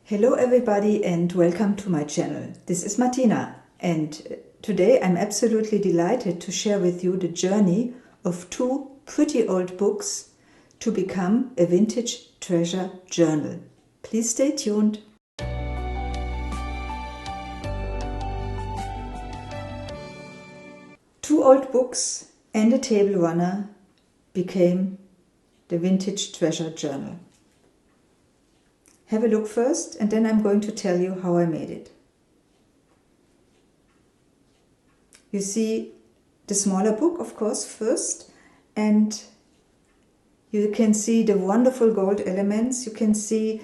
Hello everybody and welcome to my channel. This is Martina and today I'm absolutely delighted to share with you the journey of two pretty old books to become a vintage treasure journal. Please stay tuned. Two old books and a table runner became the vintage treasure journal. Have a look first and then I'm going to tell you how I made it. You see the smaller book, of course, first, and you can see the wonderful gold elements. You can see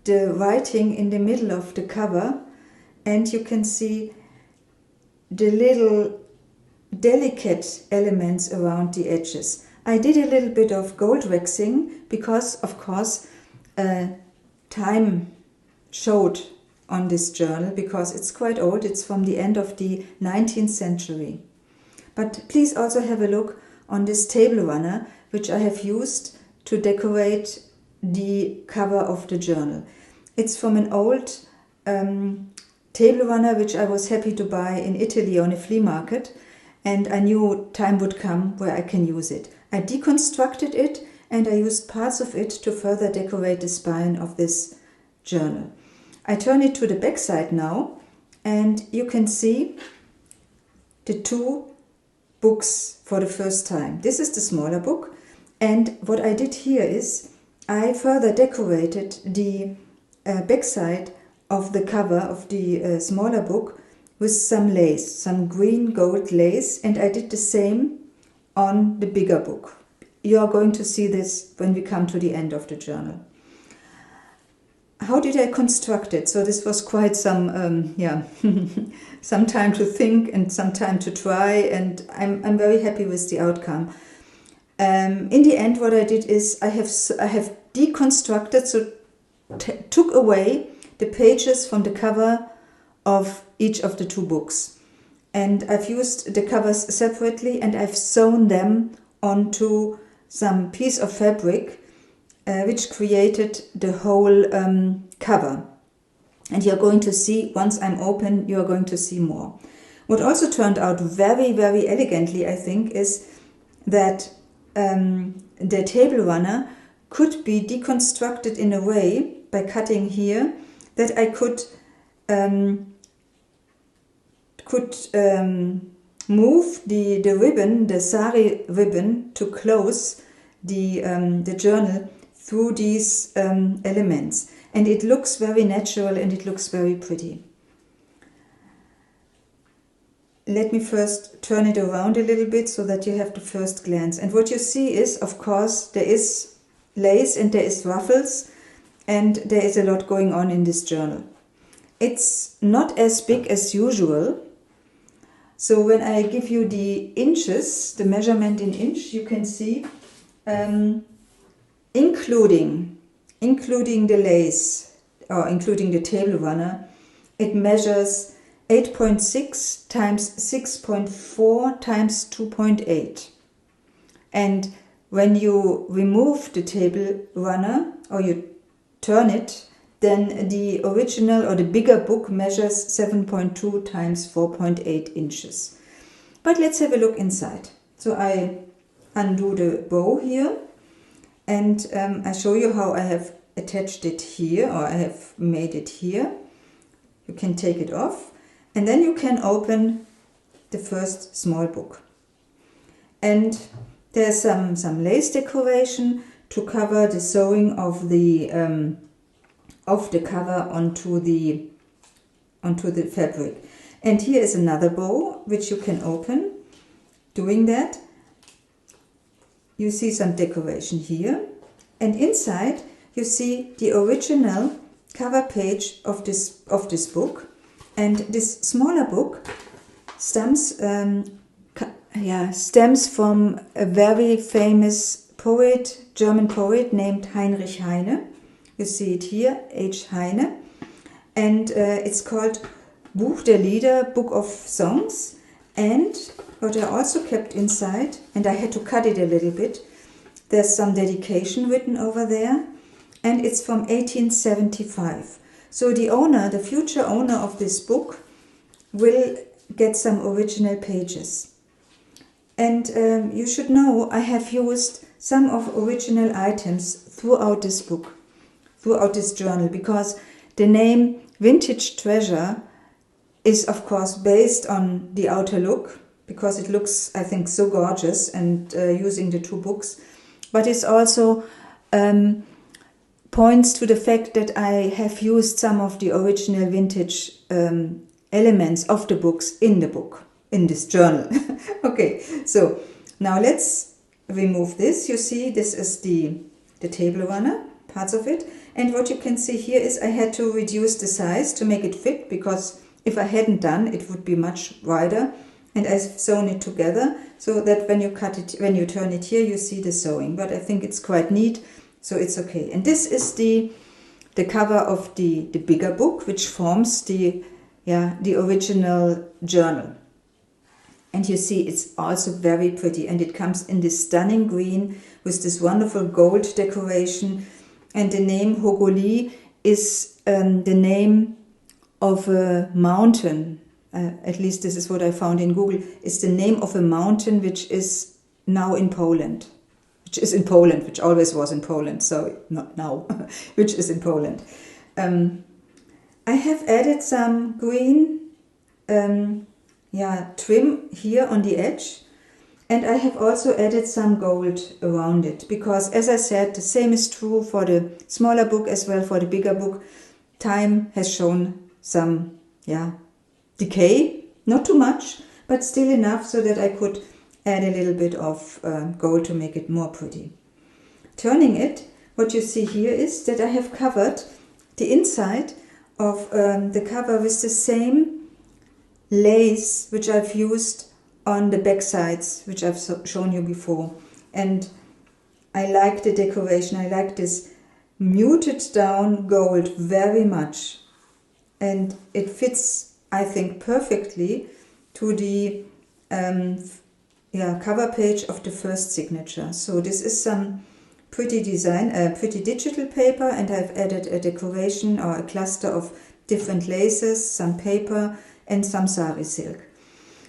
the writing in the middle of the cover, and you can see the little delicate elements around the edges. I did a little bit of gold waxing because, of course, time showed on this journal because it's quite old. It's from the end of the 19th century. But please also have a look on this table runner, which I have used to decorate the cover of the journal. It's from an old table runner which I was happy to buy in Italy on a flea market, and I knew time would come where I can use it. I deconstructed it and I used parts of it to further decorate the spine of this journal. I turn it to the back side now and you can see the two books for the first time. This is the smaller book, and what I did here is I further decorated the back side of the cover of the smaller book with some lace, some green gold lace, and I did the same on the bigger book. You are going to see this when we come to the end of the journal. How did I construct it? So this was quite some, some time to think and some time to try, and I'm very happy with the outcome. In the end, what I did is I have deconstructed, so took away the pages from the cover of each of the two books, and I've used the covers separately, and I've sewn them onto some piece of fabric which created the whole cover. And you're going to see, once I'm open, you're going to see more. What also turned out very, very elegantly, I think, is that the table runner could be deconstructed in a way by cutting here that I could move the ribbon, the sari ribbon, to close the journal through these elements. And it looks very natural and it looks very pretty. Let me first turn it around a little bit so that you have the first glance. And what you see is, of course, there is lace and there is ruffles and there is a lot going on in this journal. It's not as big as usual. So when I give you the inches, the measurement in inch, you can see, including the lace or including the table runner, it measures 8.6 times 6.4 times 2.8. And when you remove the table runner or you turn it, then the original or the bigger book measures 7.2 times 4.8 inches. But let's have a look inside. So I undo the bow here and I show you how I have attached it here, or I have made it here. You can take it off and then you can open the first small book. And there's some lace decoration to cover the sewing of the cover onto the fabric. And here is another bow which you can open. Doing that, you see some decoration here, and inside you see the original cover page of this book. And this smaller book stems from a very famous poet, German poet named Heinrich Heine. You see it here, H. Heine, and it's called Buch der Lieder, Book of Songs. And what I also kept inside, and I had to cut it a little bit, there's some dedication written over there, and it's from 1875. So the owner, the future owner of this book, will get some original pages. And you should know I have used some of original items throughout this book, throughout this journal, because the name Vintage Treasure is of course based on the outer look, because it looks, I think, so gorgeous, and using the two books. But it's also points to the fact that I have used some of the original vintage elements of the books in the book, in this journal. Okay, so now let's remove this. You see, this is the table runner, parts of it. And what you can see here is I had to reduce the size to make it fit, because if I hadn't done, it would be much wider. And I've sewn it together so that when you cut it, when you turn it here, you see the sewing. But I think it's quite neat, so it's okay. And this is the cover of the bigger book, which forms the original journal. And you see it's also very pretty, and it comes in this stunning green with this wonderful gold decoration. And the name Hogoli is the name of a mountain. At least this is what I found in Google. It's the name of a mountain which is now in Poland. Which is in Poland, which always was in Poland. So not now, which is in Poland. I have added some green trim here on the edge. And I have also added some gold around it, because as I said, the same is true for the smaller book as well for the bigger book. Time has shown some, decay, not too much, but still enough so that I could add a little bit of gold to make it more pretty. Turning it, what you see here is that I have covered the inside of the cover with the same lace which I've used on the back sides, which I've shown you before. And I like the decoration. I like this muted down gold very much. And it fits, I think, perfectly to the cover page of the first signature. So this is some pretty design, pretty digital paper, and I've added a decoration or a cluster of different laces, some paper, and some sari silk.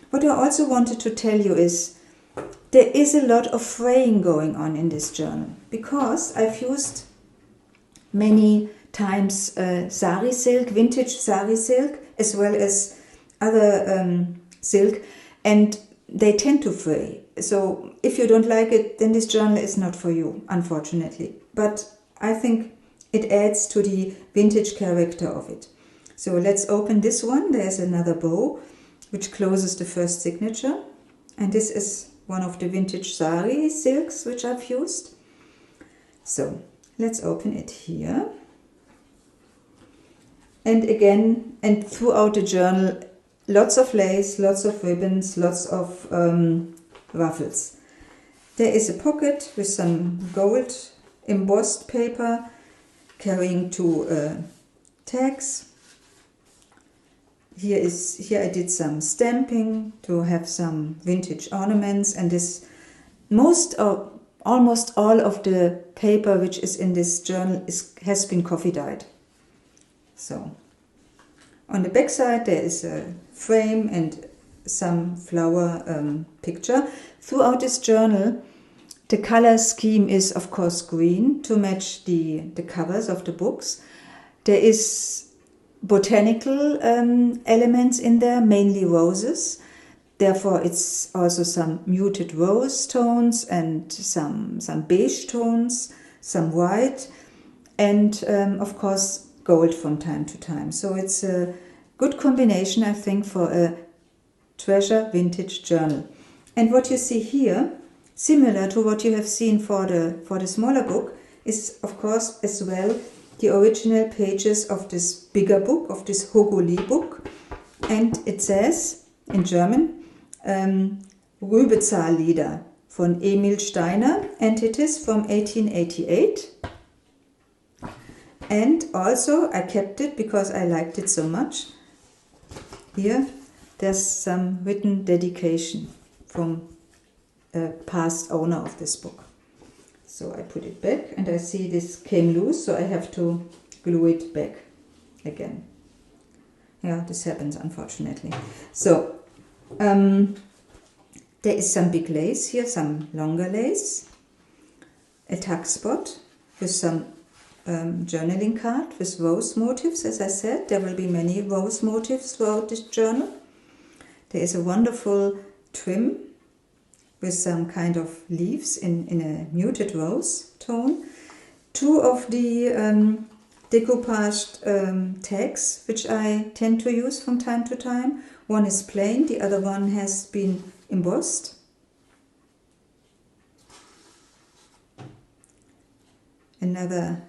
What I also wanted to tell you is there is a lot of fraying going on in this journal, because I've used many times sari silk, vintage sari silk, as well as other silk, and they tend to fray. So if you don't like it, then this journal is not for you, unfortunately. But I think it adds to the vintage character of it. So let's open this one. There's another bow which closes the first signature. And this is one of the vintage sari silks which I've used. So let's open it here. And again, and throughout the journal, lots of lace, lots of ribbons, lots of ruffles. There is a pocket with some gold embossed paper carrying two tags. Here I did some stamping to have some vintage ornaments, and this almost all of the paper which is in this journal has been coffee dyed. So on the back side there is a frame and some flower picture. Throughout this journal the color scheme is of course green to match the covers of the books. There is botanical elements in there, mainly roses. Therefore it's also some muted rose tones and some beige tones, some white, and of course gold from time to time. So it's a good combination, I think, for a treasure vintage journal. And what you see here, similar to what you have seen for the smaller book, is of course as well the original pages of this bigger book, of this Hogoli book. And it says in German, Rübezahllieder von Emil Steiner, and it is from 1888. And also I kept it because I liked it so much. Here there's some written dedication from a past owner of this book. So I put it back, and I see this came loose, so I have to glue it back. again. Yeah, this happens unfortunately. So there is some big lace here, some longer lace, a tuck spot with some journaling card with rose motifs. As I said, there will be many rose motifs throughout this journal. There is a wonderful trim with some kind of leaves in a muted rose tone. Two of the decoupaged tags which I tend to use from time to time. One is plain, the other one has been embossed. Another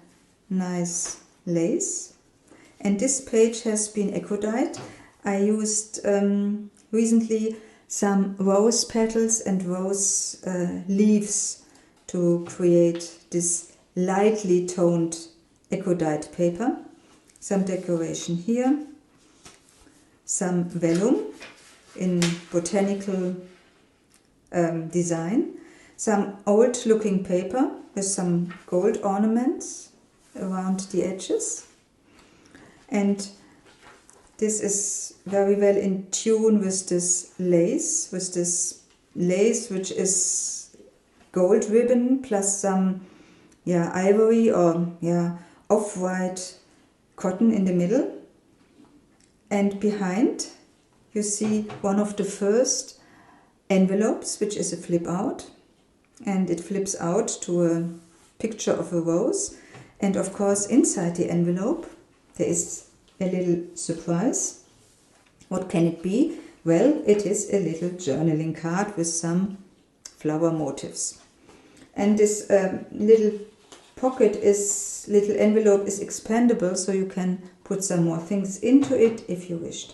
nice lace. And this page has been eco-dyed. I used recently some rose petals and rose leaves to create this lightly toned eco-dyed paper. Some decoration here, some vellum in botanical design, some old looking paper with some gold ornaments around the edges, and this is very well in tune with this lace, which is gold ribbon plus some ivory or off-white cotton in the middle. And behind you see one of the first envelopes, which is a flip out, and it flips out to a picture of a rose. And of course inside the envelope there is a little surprise. What can it be? Well, it is a little journaling card with some flower motifs. And this little envelope is expandable, so you can put some more things into it if you wished.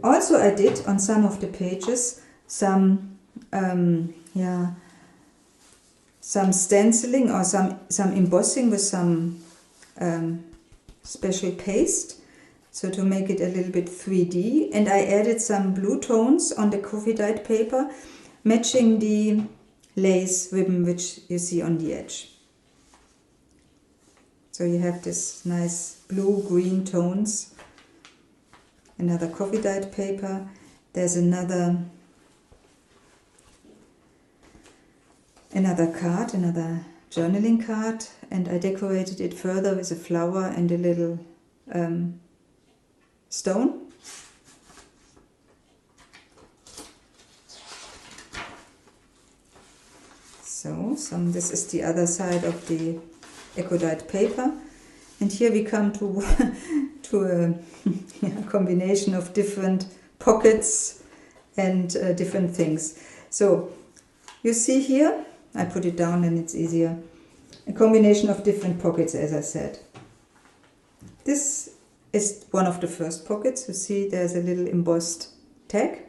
Also, I did on some of the pages some stenciling or some embossing with some special paste, so to make it a little bit 3D. And I added some blue tones on the coffee dyed paper, matching the lace ribbon which you see on the edge. So you have this nice blue-green tones. Another coffee dyed paper. There's another card, another journaling card, and I decorated it further with a flower and a little stone. So this is the other side of the eco-dyed paper, and here we come to a combination of different pockets and different things. So you see here, I put it down and it's easier, a combination of different pockets, as I said. This is one of the first pockets. You see there's a little embossed tag,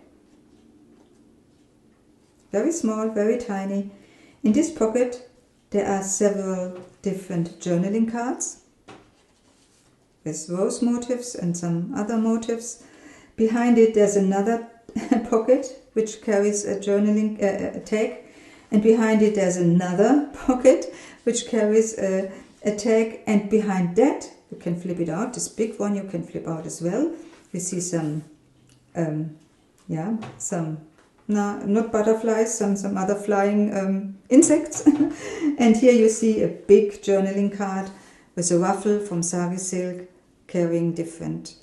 very small, very tiny. In this pocket there are several different journaling cards with rose motifs and some other motifs. Behind it there's another pocket which carries a journaling tag, and behind it there's another pocket which carries a tag, and behind that you can flip it out. This big one you can flip out as well. You see some not butterflies, some other flying insects. And here you see a big journaling card with a ruffle from sari silk carrying different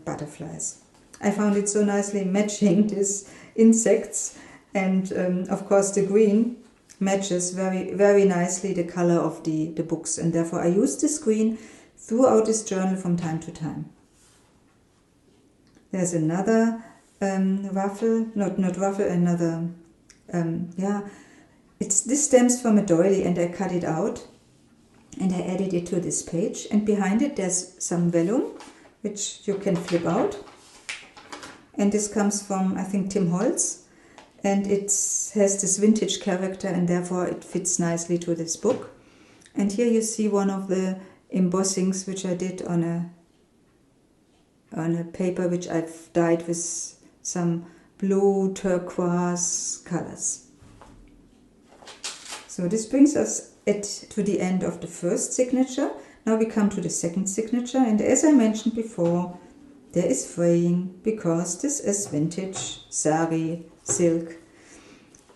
butterflies. I found it so nicely matching these insects, and of course the green matches very, very nicely the color of the books, and therefore I use this green throughout this journal from time to time. There's another ruffle, not ruffle, another, this stems from a doily, and I cut it out and I added it to this page, and behind it there's some vellum which you can flip out, and this comes from, I think, Tim Holtz, and it has this vintage character, and therefore it fits nicely to this book. And here you see one of the embossings which I did on a paper which I've dyed with some blue turquoise colors. So this brings us to the end of the first signature, Now we come to the second signature, and as I mentioned before, there is fraying because this is vintage sari silk.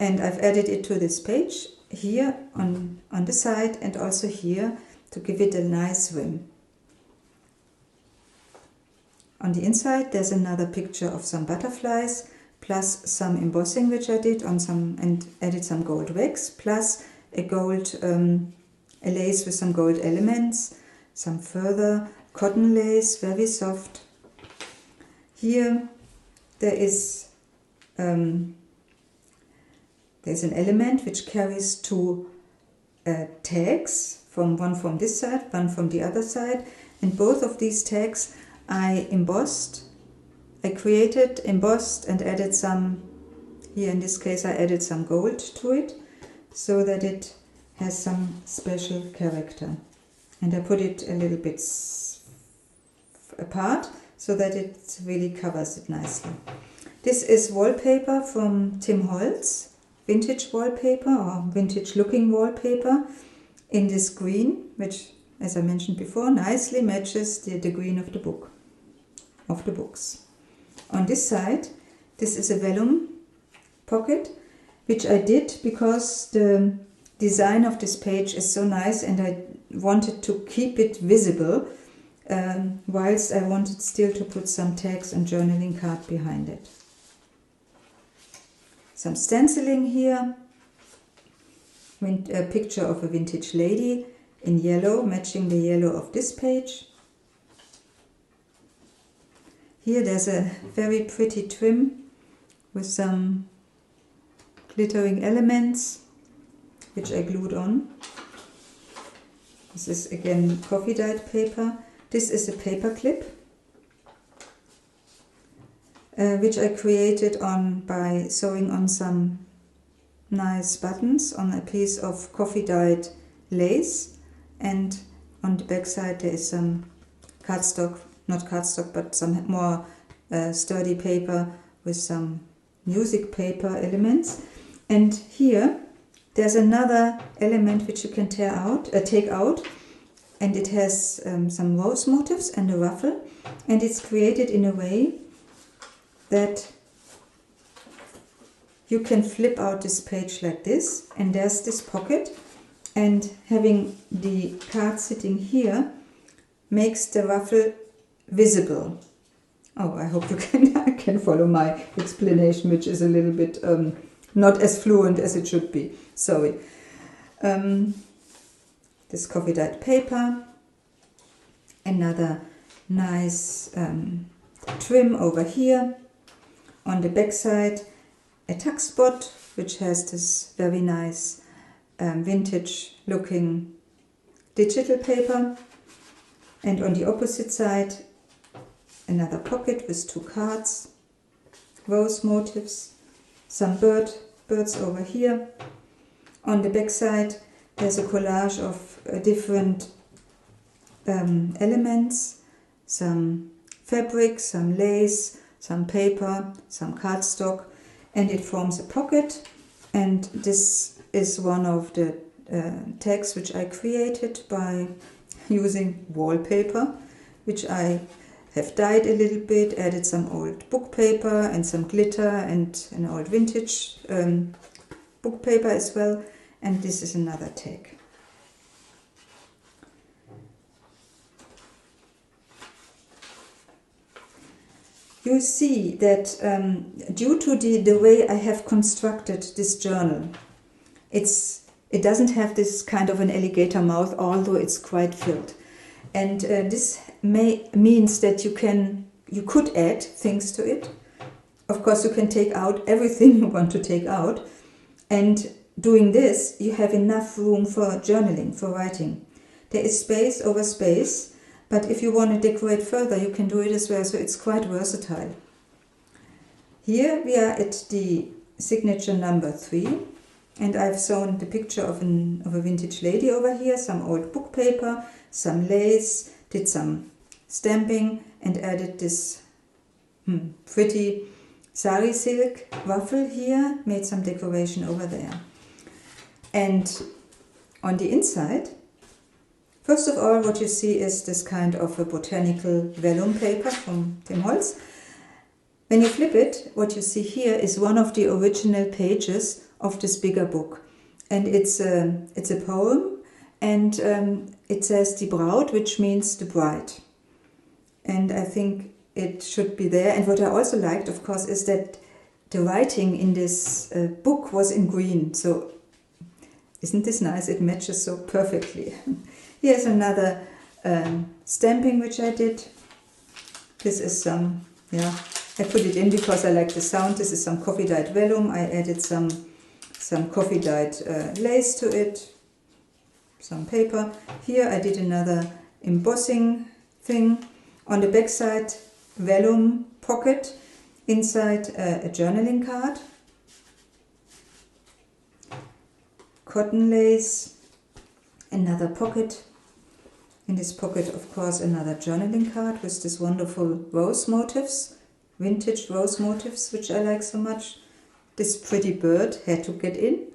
And I've added it to this page here on the side and also here to give it a nice rim. On the inside there's another picture of some butterflies plus some embossing which I did on some and added some gold wax plus a gold a lace with some gold elements, some further cotton lace, very soft. Here there is there's an element which carries two tags, one from this side, one from the other side, and both of these tags I embossed. I created, embossed and added some, here in this case I added some gold to it so that it has some special character. And I put it a little bit apart so that it really covers it nicely. This is wallpaper from Tim Holtz, vintage wallpaper or vintage looking wallpaper in this green, which as I mentioned before nicely matches the green of the book, of the books. On this side, this is a vellum pocket, which I did because the design of this page is so nice and I wanted to keep it visible, whilst I wanted still to put some tags and journaling card behind it. Some stenciling here, a picture of a vintage lady in yellow, matching the yellow of this page. Here there's a very pretty trim with some glittering elements which I glued on. This is again coffee dyed paper. This is a paper clip which I created by sewing on some nice buttons on a piece of coffee dyed lace, and on the back side there is some cardstock, not cardstock but some more sturdy paper with some music paper elements. And here there's another element which you can take out, and it has some rose motifs and a ruffle, and it's created in a way that you can flip out this page like this, and there's this pocket, and having the card sitting here makes the ruffle visible. Oh, I hope you can follow my explanation, which is a little bit not as fluent as it should be. Sorry. This coffee dyed paper, another nice trim over here. On the back side, a tuck spot which has this very nice vintage looking digital paper, and on the opposite side another pocket with two cards, rose motifs, some birds over here. On the back side there's a collage of different elements, some fabric, some lace, some paper, some cardstock, and it forms a pocket. And this is one of the tags which I created by using wallpaper, which I have dyed a little bit, added some old book paper and some glitter and an old vintage book paper as well, and this is another tag. You see that due to the way I have constructed this journal, it doesn't have this kind of an alligator mouth, although it's quite filled. And this means that you could add things to it. Of course, you can take out everything you want to take out. And doing this, you have enough room for journaling, for writing. There is space over space, but if you want to decorate further, you can do it as well, so it's quite versatile. Here we are at the signature number 3, and I've sewn the picture of a vintage lady over here, some old book paper, some lace, did some stamping, and added this pretty sari silk ruffle here, made some decoration over there. And on the inside First of all, what you see is this kind of a botanical vellum paper from Tim Holtz. When you flip it, what you see here is one of the original pages of this bigger book. And it's a poem, and it says Die Braut, which means the bride. And I think it should be there. And what I also liked, of course, is that the writing in this book was in green. So isn't this nice? It matches so perfectly. Here's another stamping which I did. This is some, I put it in because I like the sound. This is some coffee dyed vellum. I added some coffee dyed lace to it, some paper. Here I did another embossing thing. On the back side, vellum pocket. Inside a journaling card. Cotton lace. Another pocket. In this pocket, of course, another journaling card with this wonderful rose motifs. Vintage rose motifs, which I like so much. This pretty bird had to get in.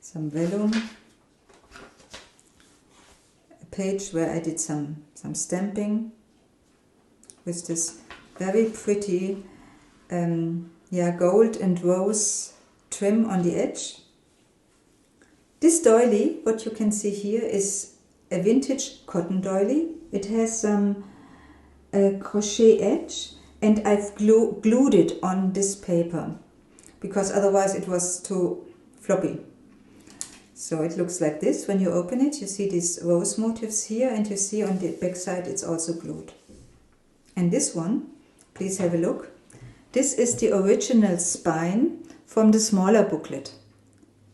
Some vellum. A page where I did some stamping with this very pretty gold and rose trim on the edge. This doily, what you can see here, is a vintage cotton doily. It has some crochet edge, and I've glued it on this paper because otherwise it was too floppy. So it looks like this. When you open it, you see these rose motifs here, and you see on the back side it's also glued. And this one, please have a look. This is the original spine from the smaller booklet,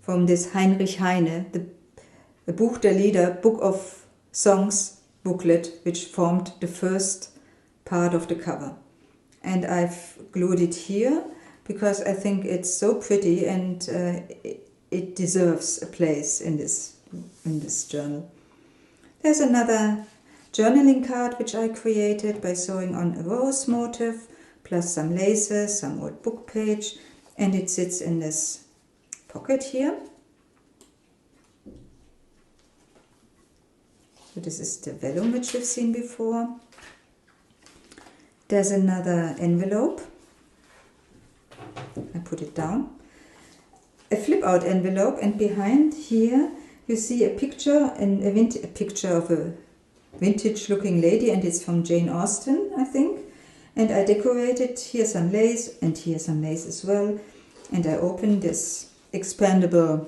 from this Heinrich Heine, the Buch der Lieder, Book of Songs booklet, which formed the first part of the cover. And I've glued it here because I think it's so pretty, and it deserves a place in this journal. There's another journaling card which I created by sewing on a rose motif plus some laces, some old book page, and it sits in this pocket here. So this is the vellum which we've seen before. There's another envelope. I put it down. A flip out envelope, and behind here you see a picture, a picture of a vintage looking lady, and it's from Jane Austen, I think. And I decorated here some lace and here some lace as well. And I opened this expandable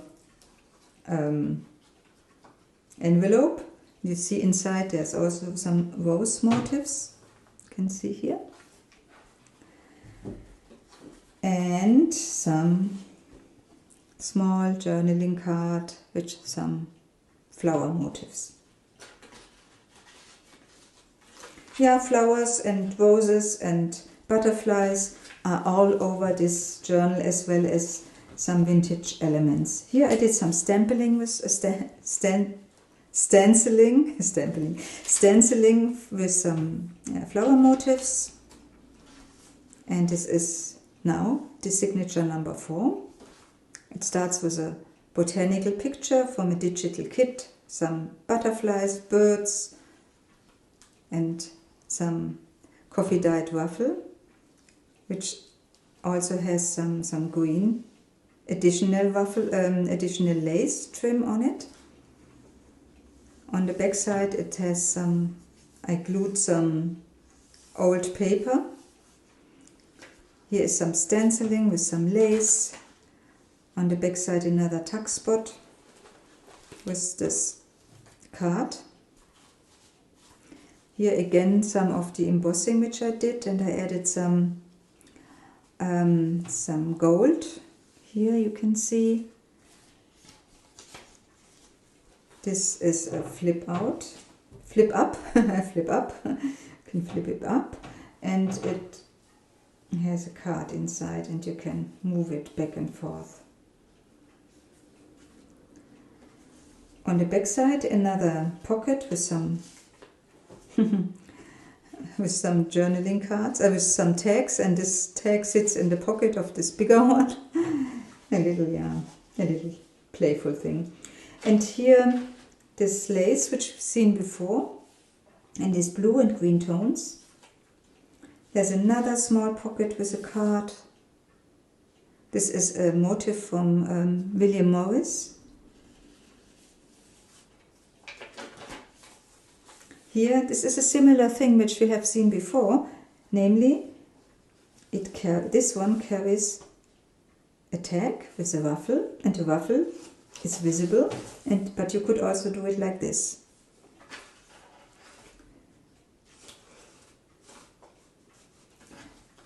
envelope. You see inside there's also some rose motifs. You can see here. And some small journaling card with some flower motifs. Yeah, flowers and roses and butterflies are all over this journal, as well as some vintage elements. Here I did some stenciling with stenciling with some flower motifs. And this is now the signature number 4. It starts with a botanical picture from a digital kit, some butterflies, birds, and some coffee dyed waffle, which also has some green additional lace trim on it. On the back side it has I glued some old paper. Here is some stenciling with some lace. On the back side another tuck spot with this card. Here again some of the embossing which I did, and I added some gold. Here you can see this is a flip up, flip up, can flip it up, and it has a card inside and you can move it back and forth. On the back side another pocket with some with some journaling cards, with some tags, and this tag sits in the pocket of this bigger one. a little playful thing. And here this lace which we've seen before in these blue and green tones. There's another small pocket with a card. This is a motif from William Morris. Here, this is a similar thing which we have seen before, namely, this one carries a tag with a ruffle, and the ruffle is visible, but you could also do it like this.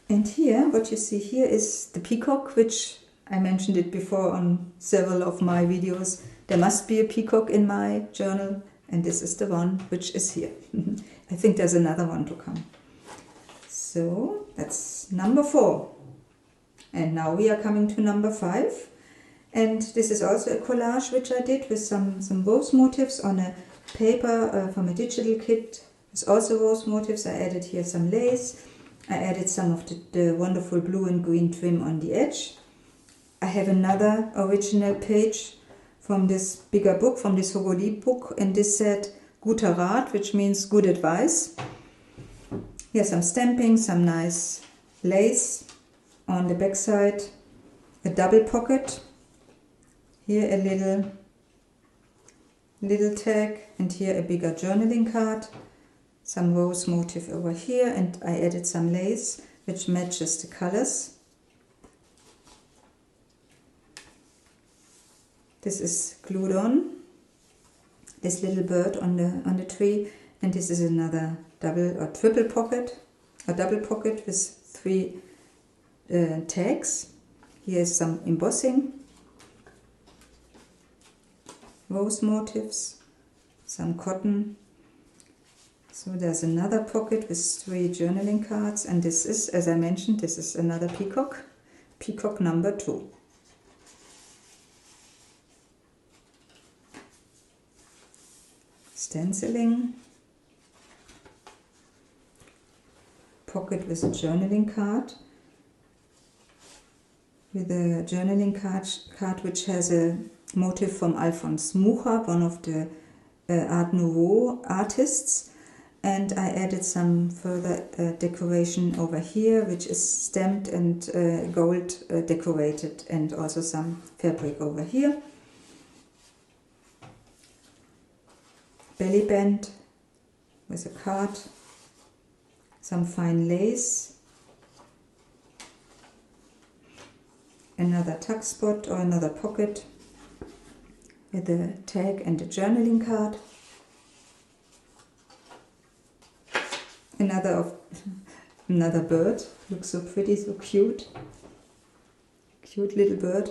And here, what you see here is the peacock, which I mentioned it before on several of my videos. There must be a peacock in my journal, and this is the one which is here. I think there's another one to come. So that's number 4. And now we are coming to number 5. And this is also a collage which I did with some rose motifs on a paper from a digital kit. It's also rose motifs. I added here some lace. I added some of the wonderful blue and green trim on the edge. I have another original page from this bigger book, from this Hogoli book, and this said Guter Rat, which means good advice. Here's some stamping, some nice lace on the back side, a double pocket, here a little tag, and here a bigger journaling card, some rose motif over here, and I added some lace which matches the colors. This is glued on, this little bird on the tree, and this is another double or triple pocket, a double pocket with 3 tags. Here's some embossing, rose motifs, some cotton. So there's another pocket with 3 journaling cards, and this is, as I mentioned, this is another peacock, peacock number 2. Stenciling, pocket with a journaling card, which has a motif from Alphonse Mucha, one of the Art Nouveau artists, and I added some further decoration over here, which is stamped and gold decorated, and also some fabric over here. Belly band with a card, some fine lace, another tuck spot or another pocket with a tag and a journaling card, another bird, looks so pretty, so cute little bird.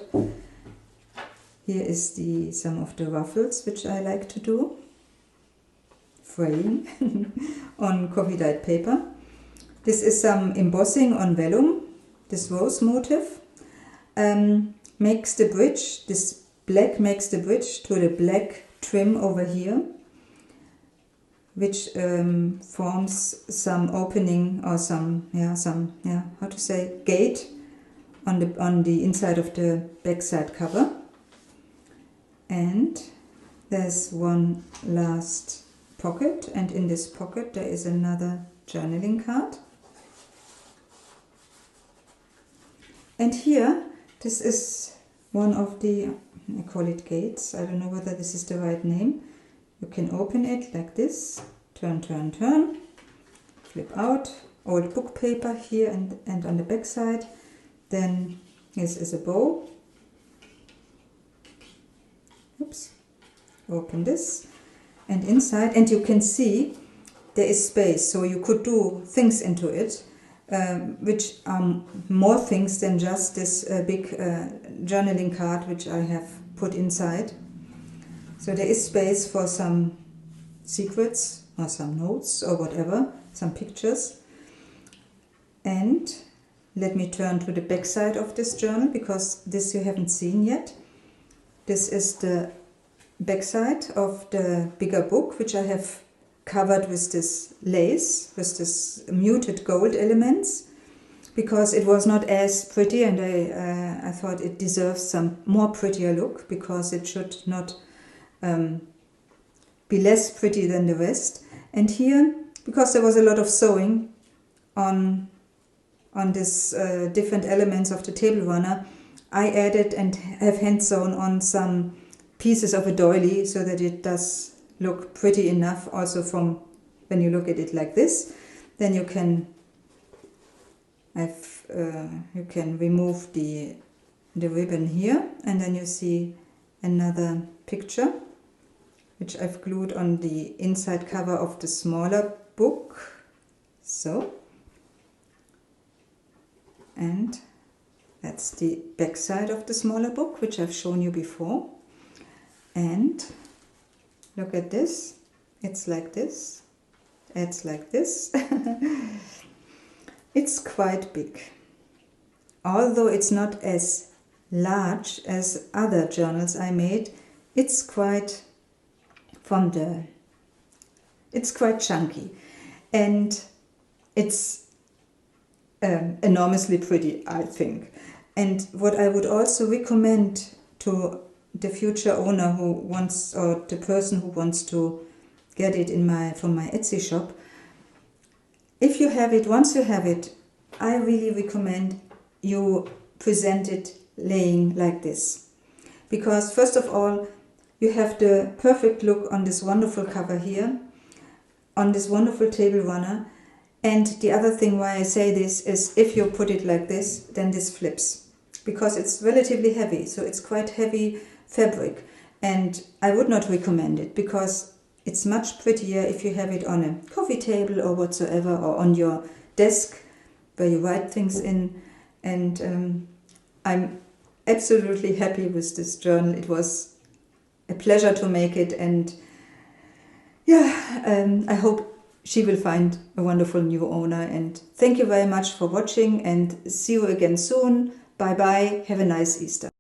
Here is some of the ruffles which I like to do, fraying on coffee dyed paper. This is some embossing on vellum. This rose motif makes the bridge, this black makes the bridge to the black trim over here, which forms some opening or gate on the inside of the backside cover. And there's one last pocket, and in this pocket there is another journaling card. And here, this is one of the, I call it gates, I don't know whether this is the right name. You can open it like this, turn, flip out, old book paper here and on the back side. Then this is a bow. Oops. Open this, and inside, and you can see there is space, so you could do things into it, which are more things than just this big journaling card which I have put inside. So there is space for some secrets or some notes or whatever, some pictures. And let me turn to the back side of this journal, because this you haven't seen yet. This is the back side of the bigger book, which I have covered with this lace, with this muted gold elements, because it was not as pretty, and I thought it deserves some more prettier look, because it should not be less pretty than the rest. And here, because there was a lot of sewing on this different elements of the table runner, I added and have hand sewn on some pieces of a doily so that it does look pretty enough also from when you look at it like this. Then you can remove the ribbon here, and then you see another picture which I've glued on the inside cover of the smaller book. So, and that's the back side of the smaller book, which I've shown you before. And look at this. It's like this. It's like this. It's quite big. Although it's not as large as other journals I made, it's quite chunky, and it's enormously pretty, I think. And what I would also recommend to the future owner who wants, or the person who wants to get it from my Etsy shop, if you have it, once you have it, I really recommend you present it laying like this. Because first of all, you have the perfect look on this wonderful cover here, on this wonderful table runner. And the other thing why I say this is, if you put it like this, then this flips, because it's relatively heavy, so it's quite heavy fabric, and I would not recommend it, because it's much prettier if you have it on a coffee table or whatsoever, or on your desk where you write things in. And I'm absolutely happy with this journal. It was a pleasure to make it, and yeah, I hope she will find a wonderful new owner. And thank you very much for watching, and see you again soon. Bye bye. Have a nice Easter.